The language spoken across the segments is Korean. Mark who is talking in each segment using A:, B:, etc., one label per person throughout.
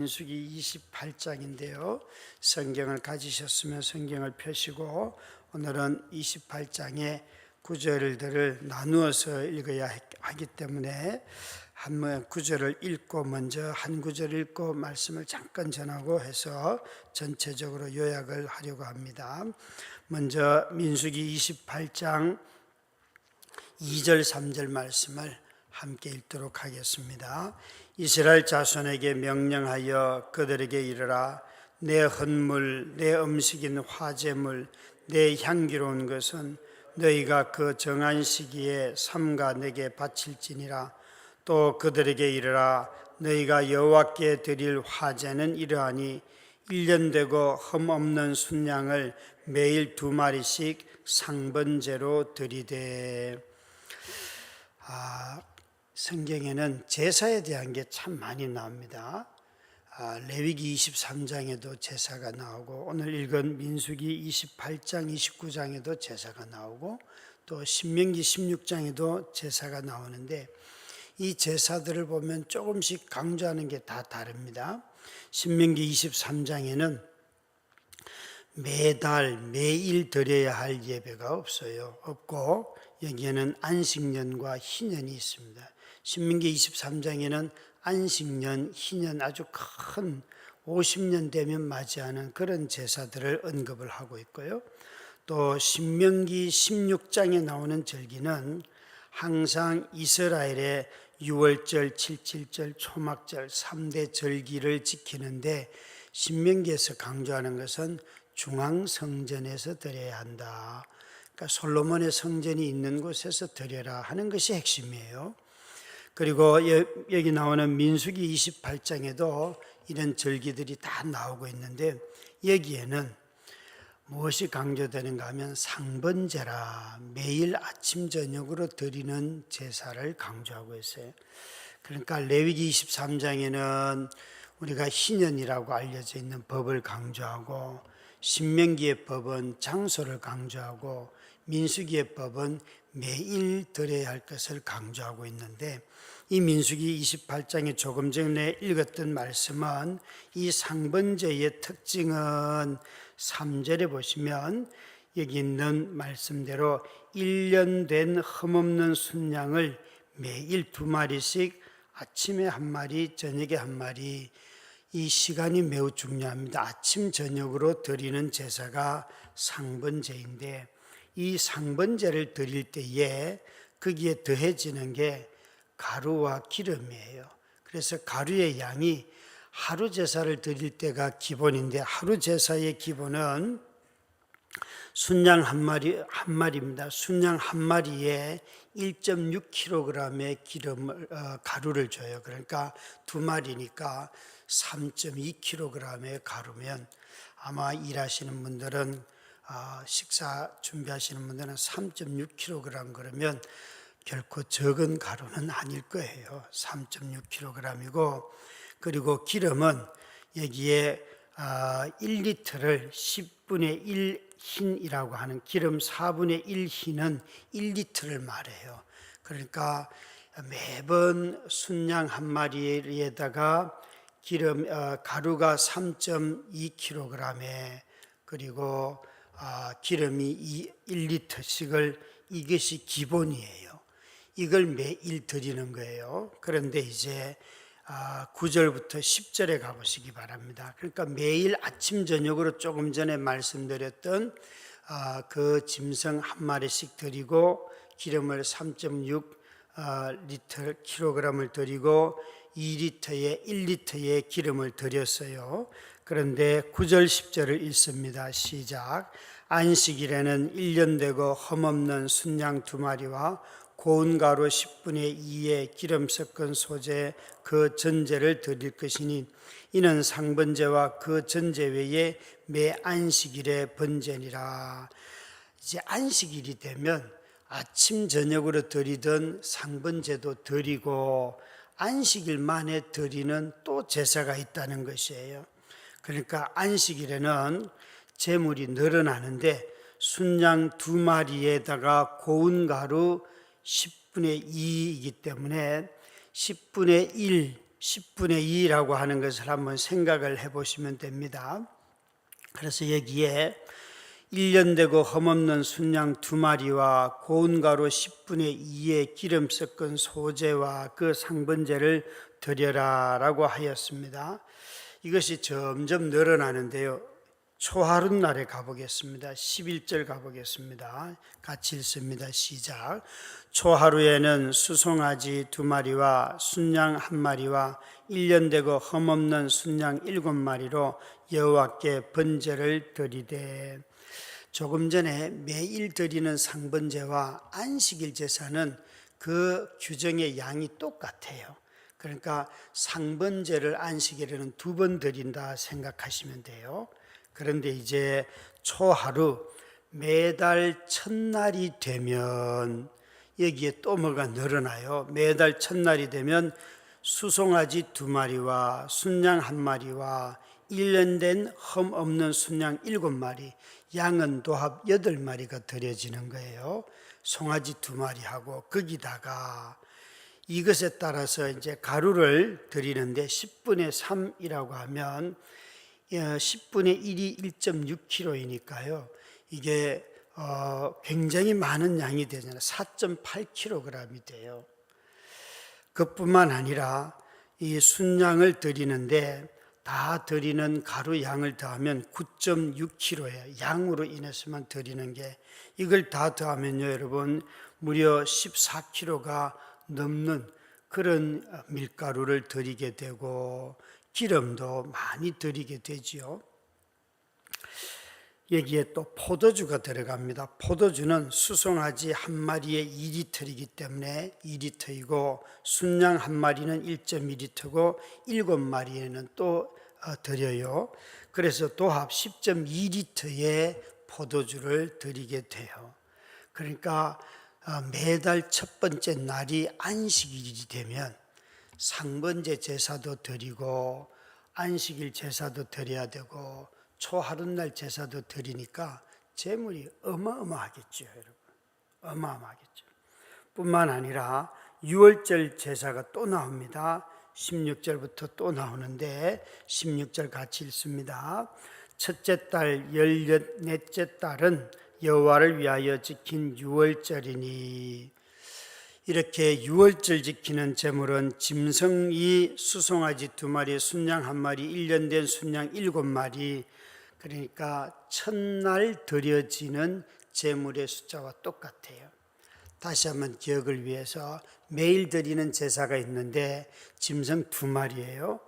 A: 민수기 28장인데요. 성경을 가지셨으면 성경을 펴시고 오늘은 28장의 구절들을 나누어서 읽어야 하기 때문에 한 구절을 읽고 먼저 한 구절 읽고 말씀을 잠깐 전하고 해서 전체적으로 요약을 하려고 합니다. 먼저 민수기 28장 2절 3절 말씀을 함께 읽도록 하겠습니다. 이스라엘 자손에게 명령하여 그들에게 이르라. 내 헌물, 내 음식인 화제물, 내 향기로운 것은 너희가 그 정한 시기에 삼가 내게 바칠지니라. 또 그들에게 이르라. 너희가 여호와께 드릴 화제는 이러하니 1년 되고 흠 없는 순양을 매일 2마리씩 상번제로 드리되. 성경에는 제사에 대한 게 참 많이 나옵니다. 레위기 23장에도 제사가 나오고 오늘 읽은 민수기 28장 29장에도 제사가 나오고 또 신명기 16장에도 제사가 나오는데 이 제사들을 보면 조금씩 강조하는 게 다 다릅니다. 신명기 23장에는 매달 매일 드려야 할 예배가 없고 여기에는 안식년과 희년이 있습니다. 신명기 23장에는 안식년, 희년 아주 큰 50년 되면 맞이하는 그런 제사들을 언급을 하고 있고요. 또 신명기 16장에 나오는 절기는 항상 이스라엘의 6월절, 7.7절, 초막절 3대 절기를 지키는데 신명기에서 강조하는 것은 중앙성전에서 드려야 한다. 그러니까 솔로몬의 성전이 있는 곳에서 드려라 하는 것이 핵심이에요. 그리고 여기 나오는 민수기 28장에도 이런 절기들이 다 나오고 있는데 여기에는 무엇이 강조되는가 하면 상번제라, 매일 아침 저녁으로 드리는 제사를 강조하고 있어요. 그러니까 레위기 23장에는 우리가 희년이라고 알려져 있는 법을 강조하고 신명기의 법은 장소를 강조하고 민수기의 법은 매일 드려야 할 것을 강조하고 있는데 이 민수기 28장에 조금 전에 읽었던 말씀은 이 상번제의 특징은 3절에 보시면 여기 있는 말씀대로 1년 된 흠없는 순양을 매일 2마리씩 아침에 1마리, 저녁에 1마리. 이 시간이 매우 중요합니다. 아침 저녁으로 드리는 제사가 상번제인데 이 상번제를 드릴 때에 거기에 더해지는 게 가루와 기름이에요. 그래서 가루의 양이 하루 제사를 드릴 때가 기본인데 하루 제사의 기본은 순양 한 마리입니다. 순양 한 마리에 1.6kg의 가루를 줘요. 그러니까 2마리니까 3.2kg의 가루면 아마 일하시는 분들은 식사 준비하시는 분들은 3.6kg 그러면 결코 적은 가루는 아닐 거예요. 3.6kg이고 그리고 기름은 여기에 1리터를 10분의 1 흰이라고 하는 기름 4분의 1 흰은 1리터를 말해요. 그러니까 매번 순양 한 마리에다가 기름 가루가 3.2kg에 그리고 기름이 1리터씩을 이것이 기본이에요. 이걸 매일 드리는 거예요. 그런데 이제 9절부터 10절에 가보시기 바랍니다. 그러니까 매일 아침 저녁으로 조금 전에 말씀드렸던 그 짐승 한 마리씩 드리고 기름을 3.6 킬로그램을 드리고 2리터에 1리터의 기름을 드렸어요. 그런데 9절 10절을 읽습니다. 시작. 안식일에는 1년 되고 흠없는 순양 2마리와 고운 가루 10분의 2의 기름 섞은 소재 그 전제를 드릴 것이니 이는 상번제와 그 전제 외에 매 안식일의 번제니라. 이제 안식일이 되면 아침 저녁으로 드리던 상번제도 드리고 안식일만에 드리는 또 제사가 있다는 것이에요. 그러니까 안식일에는 제물이 늘어나는데 순양 2마리에다가 고운 가루 10분의 2이기 때문에 10분의 1 10분의 2라고 하는 것을 한번 생각을 해보시면 됩니다. 그래서 여기에 1년 되고 흠없는 순양 2마리와 고운 가루 10분의 2의 기름 섞은 소재와 그 상번제를 드려라 라고 하였습니다. 이것이 점점 늘어나는데요. 초하룻날에 가보겠습니다. 11절 가보겠습니다. 같이 읽습니다. 시작. 초하루에는 수송아지 2마리와 순양 1마리와 1년 되고 흠없는 순양 7마리로 여호와께 번제를 드리되. 조금 전에 매일 드리는 상번제와 안식일 제사는 그 규정의 양이 똑같아요. 그러니까 상번제를 안식일에는 2번 드린다 생각하시면 돼요. 그런데 이제 초하루 매달 첫날이 되면 여기에 또 뭐가 늘어나요. 매달 첫날이 되면 수송아지 2마리와 순양 1마리와 1년 된 흠 없는 순양 7마리, 양은 도합 8마리가 드려지는 거예요. 송아지 2마리하고 거기다가 이것에 따라서 이제 가루를 드리는데 10분의 3이라고 하면 10분의 1이 1.6kg이니까요. 이게 굉장히 많은 양이 되잖아요. 4.8kg이 돼요. 그뿐만 아니라 이 순양을 드리는데 다 드리는 가루 양을 더하면 9.6kg예요. 양으로 인해서만 드리는 게, 이걸 다 더하면요, 여러분, 무려 14kg가 넘는 그런 밀가루를 드리게 되고 기름도 많이 드리게 되지요. 여기에 또 포도주가 들어갑니다. 포도주는 수송아지 1마리에 2리터이기 때문에 2리터이고 순양 1마리는 1.2리터고 7마리에는 또 드려요. 그래서 도합 10.2리터의 포도주를 드리게 돼요. 그러니까 매달 첫 번째 날이 안식일이 되면 상번제 제사도 드리고 안식일 제사도 드려야 되고 초하룻날 제사도 드리니까 재물이 어마어마하겠죠, 여러분. 어마어마하겠죠. 뿐만 아니라 6월절 제사가 또 나옵니다. 16절부터 또 나오는데 16절 같이 읽습니다. 첫째 달 14째 달은 여호와를 위하여 지킨 6월절이니. 이렇게 6월절 지키는 제물은 짐승이 수송아지 2마리, 순양 1마리, 1년 된 순양 7마리, 그러니까 첫날 드려지는 제물의 숫자와 똑같아요. 다시 한번 기억을 위해서 매일 드리는 제사가 있는데 짐승 2마리예요.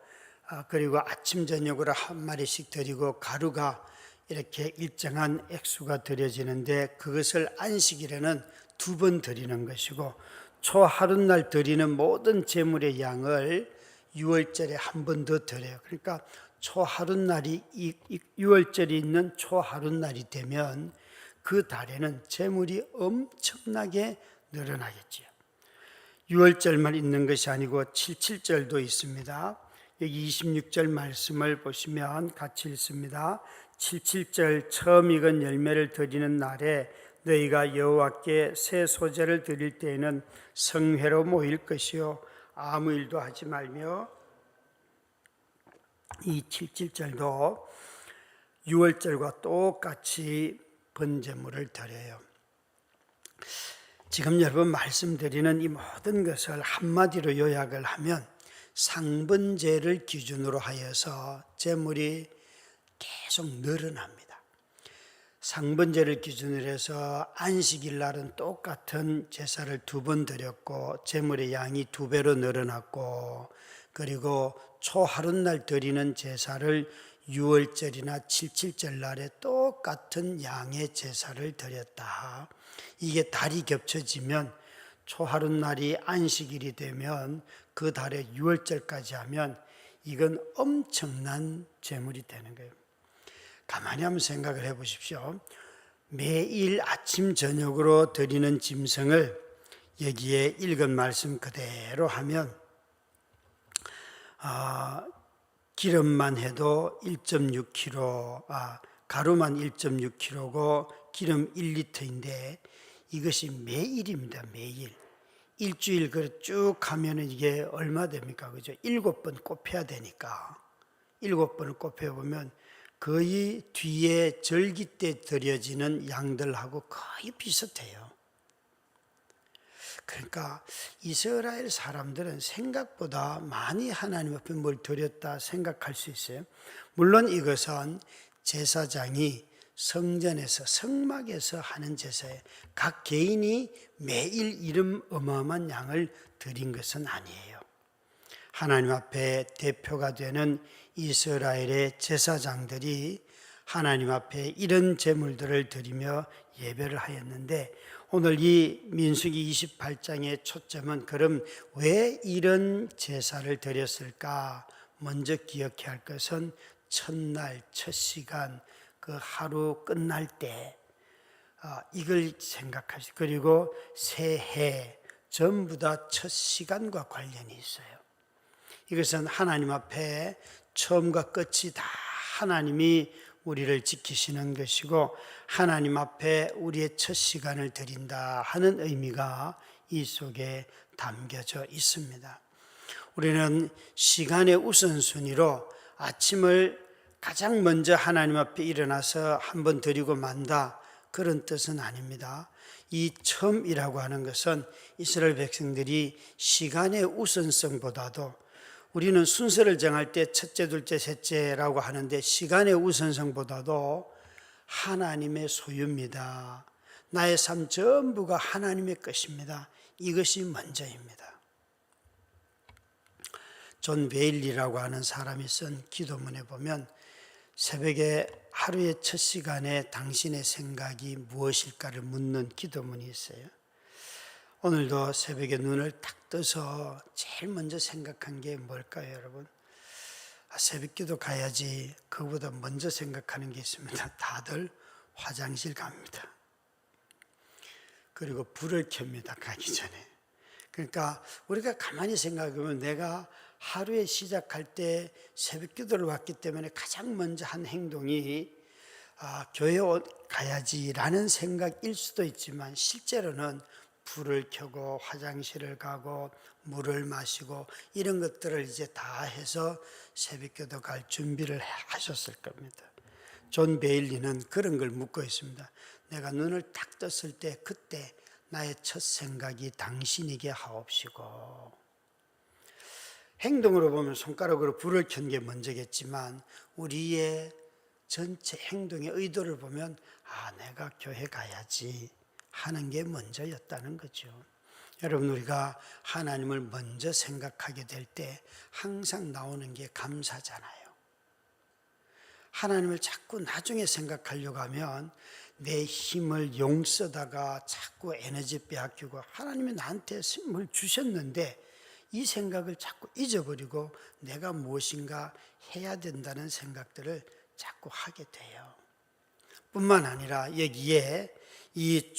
A: 그리고 아침 저녁으로 1마리씩 드리고 가루가 이렇게 일정한 액수가 드려지는데 그것을 안식일에는 2번 드리는 것이고 초하룻날 드리는 모든 제물의 양을 6월절에 한 번 더 드려요. 그러니까 초하룻날이 6월절이 있는 초하룻날이 되면 그 달에는 제물이 엄청나게 늘어나겠지요. 6월절만 있는 것이 아니고 77절도 있습니다. 여기 26절 말씀을 보시면 같이 읽습니다. 77절 처음 익은 열매를 드리는 날에 너희가 여호와께 새 소재를 드릴 때에는 성회로 모일 것이요 아무 일도 하지 말며. 이 77절도 6월절과 똑같이 번제물을 드려요. 지금 여러분 말씀드리는 이 모든 것을 한마디로 요약을 하면 상번제를 기준으로 하여서 제물이 계속 늘어납니다. 상번제를 기준으로 해서 안식일 날은 똑같은 제사를 2번 드렸고 제물의 양이 2배로 늘어났고, 그리고 초하룻날 드리는 제사를 6월절이나 77절 날에 똑같은 양의 제사를 드렸다. 이게 달이 겹쳐지면 초하룻날이 안식일이 되면 그 달에 6월절까지 하면 이건 엄청난 제물이 되는 거예요. 가만히 한번 생각을 해 보십시오. 매일 아침 저녁으로 드리는 짐승을 여기에 읽은 말씀 그대로 하면 기름만 해도 1.6kg, 가루만 1.6kg고 기름 1리터인데 이것이 매일입니다. 매일. 일주일 쭉 하면은 이게 얼마 됩니까? 그죠? 7번 꼽혀야 되니까 7번을 꼽혀보면 거의 뒤에 절기 때 드려지는 양들하고 거의 비슷해요. 그러니까 이스라엘 사람들은 생각보다 많이 하나님 앞에 뭘 드렸다 생각할 수 있어요. 물론 이것은 제사장이 성전에서 성막에서 하는 제사에 각 개인이 매일 이름 어마어마한 양을 드린 것은 아니에요. 하나님 앞에 대표가 되는 이스라엘의 제사장들이 하나님 앞에 이런 제물들을 드리며 예배를 하였는데, 오늘 이 민수기 28장의 초점은 그럼 왜 이런 제사를 드렸을까? 먼저 기억해야 할 것은 첫날, 첫 시간, 그 하루 끝날 때 이걸 생각하시고, 그리고 새해 전부 다 첫 시간과 관련이 있어요. 이것은 하나님 앞에 처음과 끝이 다 하나님이 우리를 지키시는 것이고, 하나님 앞에 우리의 첫 시간을 드린다 하는 의미가 이 속에 담겨져 있습니다. 우리는 시간의 우선순위로 아침을 가장 먼저 하나님 앞에 일어나서 한번 드리고 만다, 그런 뜻은 아닙니다. 이 처음이라고 하는 것은 이스라엘 백성들이 시간의 우선성보다도, 우리는 순서를 정할 때 첫째, 둘째, 셋째라고 하는데 시간의 우선성보다도 하나님의 소유입니다. 나의 삶 전부가 하나님의 것입니다. 이것이 먼저입니다. 존 베일리라고 하는 사람이 쓴 기도문에 보면 새벽에 하루의 첫 시간에 당신의 생각이 무엇일까를 묻는 기도문이 있어요. 오늘도 새벽에 눈을 딱 떠서 제일 먼저 생각한 게 뭘까요, 여러분? 새벽기도 가야지. 그거보다 먼저 생각하는 게 있습니다. 다들 화장실 갑니다. 그리고 불을 켭니다, 가기 전에. 그러니까 우리가 가만히 생각해보면 내가 하루에 시작할 때 새벽기도를 왔기 때문에 가장 먼저 한 행동이 교회 가야지라는 생각일 수도 있지만, 실제로는 불을 켜고 화장실을 가고 물을 마시고 이런 것들을 이제 다 해서 새벽기도 갈 준비를 하셨을 겁니다. 존 베일리는 그런 걸 묻고 있습니다. 내가 눈을 딱 떴을 때 그때 나의 첫 생각이 당신이게 하옵시고. 행동으로 보면 손가락으로 불을 켠 게 먼저겠지만, 우리의 전체 행동의 의도를 보면 내가 교회 가야지 하는 게 먼저였다는 거죠. 여러분, 우리가 하나님을 먼저 생각하게 될 때 항상 나오는 게 감사잖아요. 하나님을 자꾸 나중에 생각하려고 하면 내 힘을 용쓰다가 자꾸 에너지 빼앗기고, 하나님이 나한테 힘을 주셨는데 이 생각을 자꾸 잊어버리고 내가 무엇인가 해야 된다는 생각들을 자꾸 하게 돼요. 뿐만 아니라 여기에 이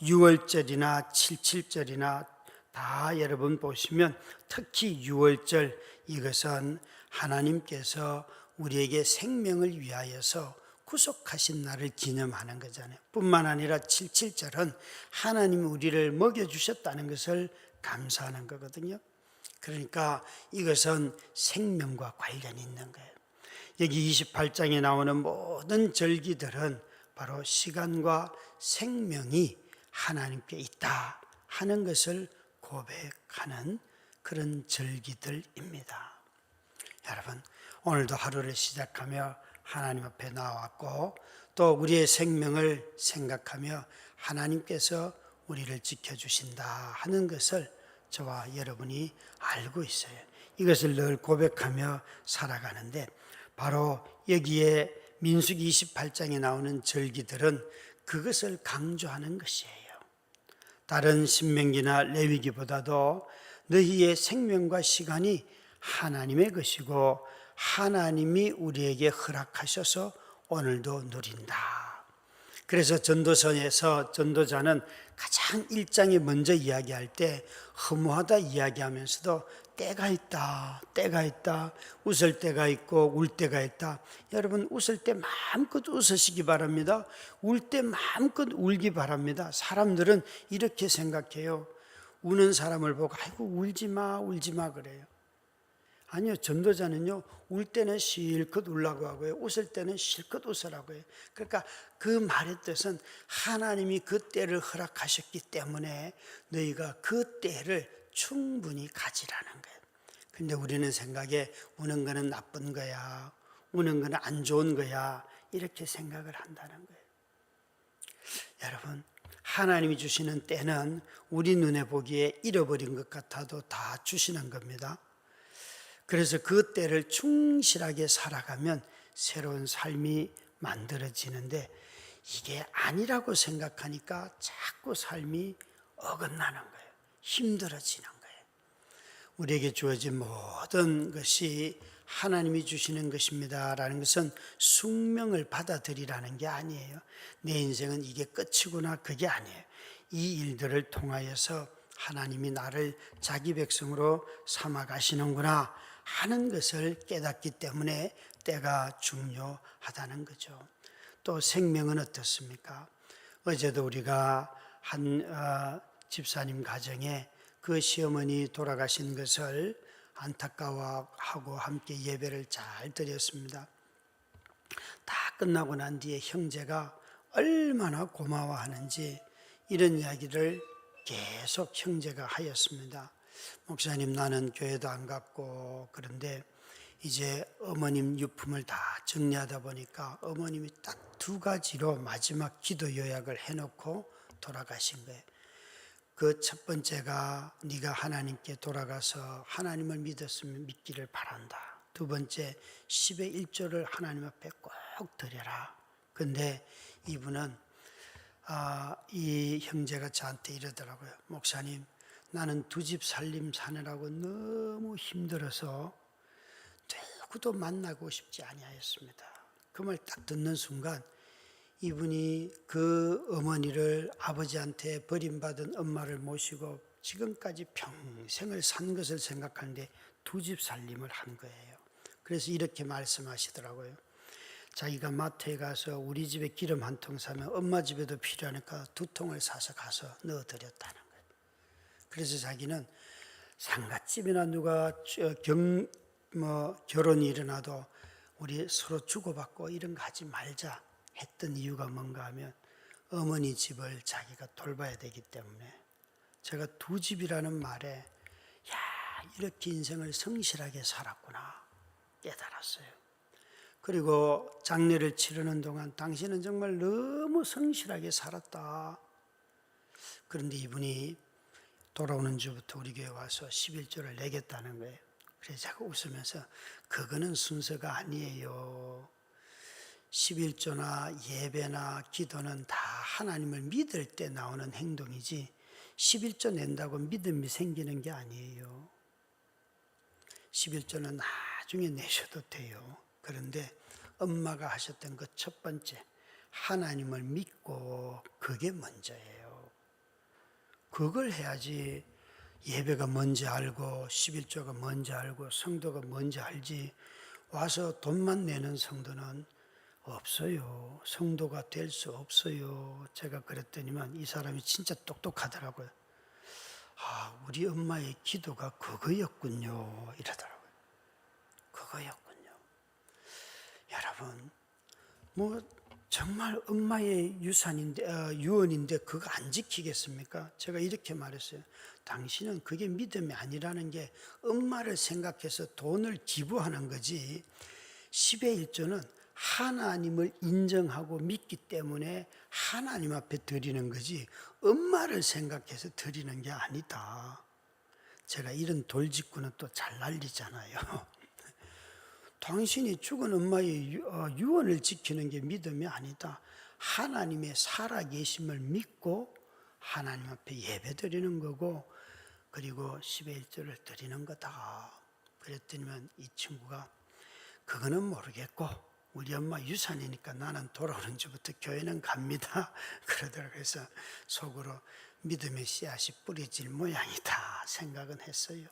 A: 6월절이나 77절이나 다 여러분 보시면 특히 6월절, 이것은 하나님께서 우리에게 생명을 위하여서 구속하신 날을 기념하는 거잖아요. 뿐만 아니라 77절은 하나님이 우리를 먹여주셨다는 것을 감사하는 거거든요. 그러니까 이것은 생명과 관련이 있는 거예요. 여기 28장에 나오는 모든 절기들은 바로 시간과 생명이 하나님께 있다 하는 것을 고백하는 그런 절기들입니다. 여러분, 오늘도 하루를 시작하며 하나님 앞에 나왔고, 또 우리의 생명을 생각하며 하나님께서 우리를 지켜주신다 하는 것을 저와 여러분이 알고 있어요. 이것을 늘 고백하며 살아가는데, 바로 여기에 민수기 28장에 나오는 절기들은 그것을 강조하는 것이에요. 다른 신명기나 레위기보다도 너희의 생명과 시간이 하나님의 것이고 하나님이 우리에게 허락하셔서 오늘도 누린다. 그래서 전도서에서 전도자는 가장 1장에 먼저 이야기할 때 허무하다 이야기하면서도 때가 있다, 때가 있다, 웃을 때가 있고 울 때가 있다. 여러분, 웃을 때 마음껏 웃으시기 바랍니다. 울 때 마음껏 울기 바랍니다. 사람들은 이렇게 생각해요. 우는 사람을 보고 아이고 울지 마, 울지 마 그래요. 아니요, 전도자는요, 울 때는 실컷 울라고 하고요, 웃을 때는 실컷 웃으라고 해요. 그러니까 그 말의 뜻은 하나님이 그 때를 허락하셨기 때문에 너희가 그 때를 충분히 가지라는 거예요. 근데 우리는 생각에 우는 거는 나쁜 거야, 우는 거는 안 좋은 거야, 이렇게 생각을 한다는 거예요. 여러분, 하나님이 주시는 때는 우리 눈에 보기에 잃어버린 것 같아도 다 주시는 겁니다. 그래서 그 때를 충실하게 살아가면 새로운 삶이 만들어지는데, 이게 아니라고 생각하니까 자꾸 삶이 어긋나는 거예요. 힘들어지는 거예요. 우리에게 주어진 모든 것이 하나님이 주시는 것입니다 라는 것은 숙명을 받아들이라는 게 아니에요. 내 인생은 이게 끝이구나, 그게 아니에요. 이 일들을 통하여서 하나님이 나를 자기 백성으로 삼아 가시는구나 하는 것을 깨닫기 때문에 때가 중요하다는 거죠. 또 생명은 어떻습니까? 어제도 우리가 한 집사님 가정에 그 시어머니 돌아가신 것을 안타까워하고 함께 예배를 잘 드렸습니다. 다 끝나고 난 뒤에 형제가 얼마나 고마워하는지 이런 이야기를 계속 형제가 하였습니다. 목사님, 나는 교회도 안 갔고 그런데 이제 어머님 유품을 다 정리하다 보니까 어머님이 딱 2가지로 마지막 기도 요약을 해놓고 돌아가신 거예요. 그 첫 번째가 네가 하나님께 돌아가서 하나님을 믿기를 바란다. 2번째, 10의 1조를 하나님 앞에 꼭 드려라. 근데 이분은 이 형제가 저한테 이러더라고요. 목사님, 나는 2집 살림 사느라고 너무 힘들어서 누구도 만나고 싶지 아니하였습니다. 그 말 딱 듣는 순간 이분이 그 어머니를, 아버지한테 버림받은 엄마를 모시고 지금까지 평생을 산 것을 생각하는데 2집 살림을 한 거예요. 그래서 이렇게 말씀하시더라고요. 자기가 마트에 가서 우리 집에 기름 1통 사면 엄마 집에도 필요하니까 2통을 사서 가서 넣어드렸다는 거예요. 그래서 자기는 상갓집이나 누가 결혼이 일어나도 우리 서로 주고받고 이런 거 하지 말자 했던 이유가 뭔가 하면 어머니 집을 자기가 돌봐야 되기 때문에. 제가 2집이라는 말에 야, 이렇게 인생을 성실하게 살았구나 깨달았어요. 그리고 장례를 치르는 동안 당신은 정말 너무 성실하게 살았다. 그런데 이분이 돌아오는 주부터 우리 교회 와서 11조를 내겠다는 거예요. 그래서 제가 웃으면서 그거는 순서가 아니에요. 11조나 예배나 기도는 다 하나님을 믿을 때 나오는 행동이지 11조 낸다고 믿음이 생기는 게 아니에요. 11조는 나중에 내셔도 돼요. 그런데 엄마가 하셨던 그 첫 번째, 하나님을 믿고 그게 먼저예요. 그걸 해야지 예배가 뭔지 알고 11조가 뭔지 알고 성도가 뭔지 알지 와서 돈만 내는 성도는 없어요. 성도가 될 수 없어요. 제가 그랬더니만 이 사람이 진짜 똑똑하더라고요. 우리 엄마의 기도가 그거였군요 이러더라고요. 그거였군요. 여러분, 정말 엄마의 유언인데 그거 안 지키겠습니까? 제가 이렇게 말했어요. 당신은 그게 믿음이 아니라는 게 엄마를 생각해서 돈을 기부하는 거지 10의 1조는 하나님을 인정하고 믿기 때문에 하나님 앞에 드리는 거지 엄마를 생각해서 드리는 게 아니다. 제가 이런 돌직구는 또 잘 날리잖아요. 당신이 죽은 엄마의 유언을 지키는 게 믿음이 아니다. 하나님의 살아계심을 믿고 하나님 앞에 예배 드리는 거고 그리고 10의 1조를 드리는 거다. 그랬더니만 이 친구가 그거는 모르겠고 우리 엄마 유산이니까 나는 돌아오는 주부터 교회는 갑니다. 그러더라고요. 그래서 속으로 믿음의 씨앗이 뿌려질 모양이다 생각은 했어요.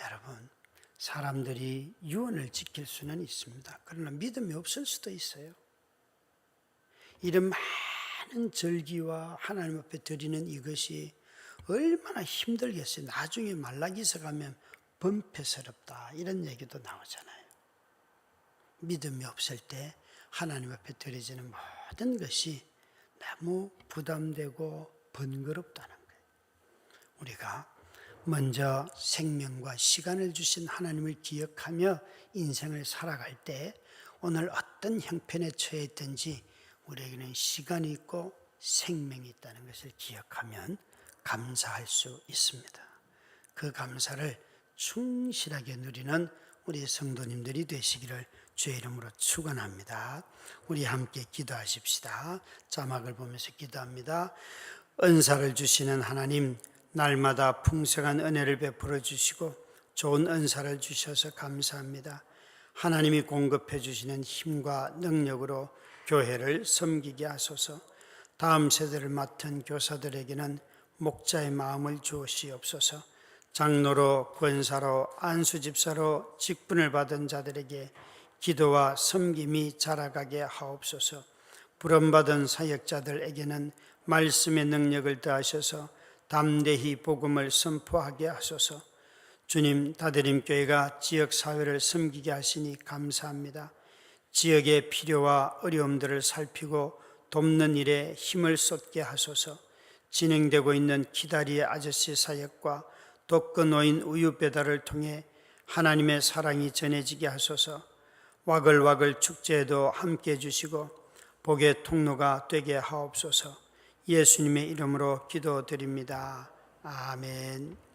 A: 여러분, 사람들이 유언을 지킬 수는 있습니다. 그러나 믿음이 없을 수도 있어요. 이런 많은 절기와 하나님 앞에 드리는 이것이 얼마나 힘들겠어요. 나중에 말라기서 가면 번패스럽다 이런 얘기도 나오잖아요. 믿음이 없을 때 하나님 앞에 드려지는 모든 것이 너무 부담되고 번거롭다는 거예요. 우리가 먼저 생명과 시간을 주신 하나님을 기억하며 인생을 살아갈 때 오늘 어떤 형편에 처해 있든지 우리에게는 시간이 있고 생명이 있다는 것을 기억하면 감사할 수 있습니다. 그 감사를 충실하게 누리는 우리 성도님들이 되시기를 주의 이름으로 축원합니다. 우리 함께 기도하십시다. 자막을 보면서 기도합니다. 은사를 주시는 하나님, 날마다 풍성한 은혜를 베풀어 주시고 좋은 은사를 주셔서 감사합니다. 하나님이 공급해 주시는 힘과 능력으로 교회를 섬기게 하소서. 다음 세대를 맡은 교사들에게는 목자의 마음을 주시옵소서. 장로로, 권사로, 안수집사로 직분을 받은 자들에게 기도와 섬김이 자라가게 하옵소서. 부름받은 사역자들에게는 말씀의 능력을 더하셔서 담대히 복음을 선포하게 하소서. 주님, 다대림교회가 지역사회를 섬기게 하시니 감사합니다. 지역의 필요와 어려움들을 살피고 돕는 일에 힘을 쏟게 하소서. 진행되고 있는 기다리의 아저씨 사역과 독거노인 우유 배달을 통해 하나님의 사랑이 전해지게 하소서. 와글와글 축제에도 함께 해주시고 복의 통로가 되게 하옵소서. 예수님의 이름으로 기도드립니다. 아멘.